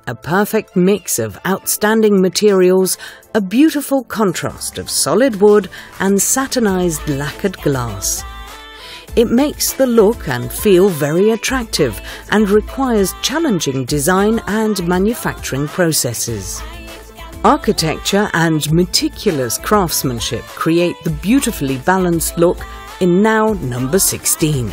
A perfect mix of outstanding materials, a beautiful contrast of solid wood and satinized lacquered glass. It makes the look and feel very attractive and requires challenging design and manufacturing processes. Architecture and meticulous craftsmanship create the beautifully balanced look in now number 16.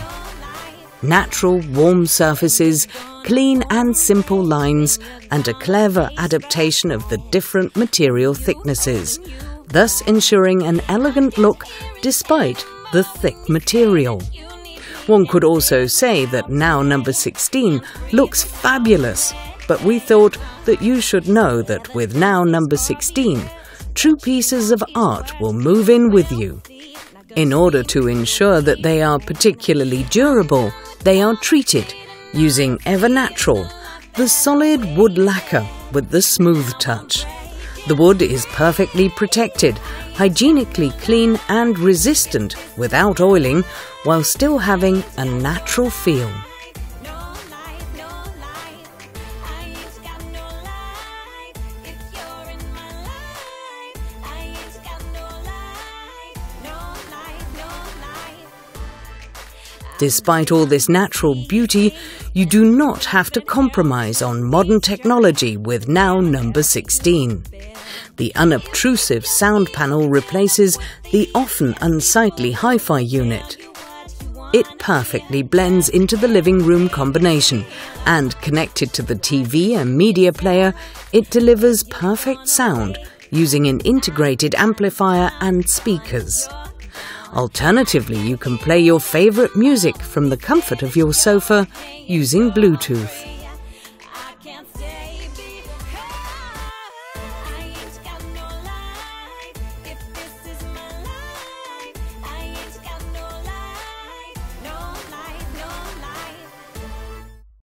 Natural, warm surfaces, clean and simple lines, and a clever adaptation of the different material thicknesses, thus ensuring an elegant look despite the thick material. One could also say that now number 16 looks fabulous, but we thought that you should know that with now number 16, true pieces of art will move in with you. In order to ensure that they are particularly durable, they are treated using Evernatural, the solid wood lacquer with the smooth touch. The wood is perfectly protected, hygienically clean and resistant without oiling, while still having a natural feel. Despite all this natural beauty, you do not have to compromise on modern technology with now number 16. The unobtrusive sound panel replaces the often unsightly hi-fi unit. It perfectly blends into the living room combination, and connected to the TV and media player, it delivers perfect sound using an integrated amplifier and speakers. Alternatively, you can play your favorite music from the comfort of your sofa using Bluetooth.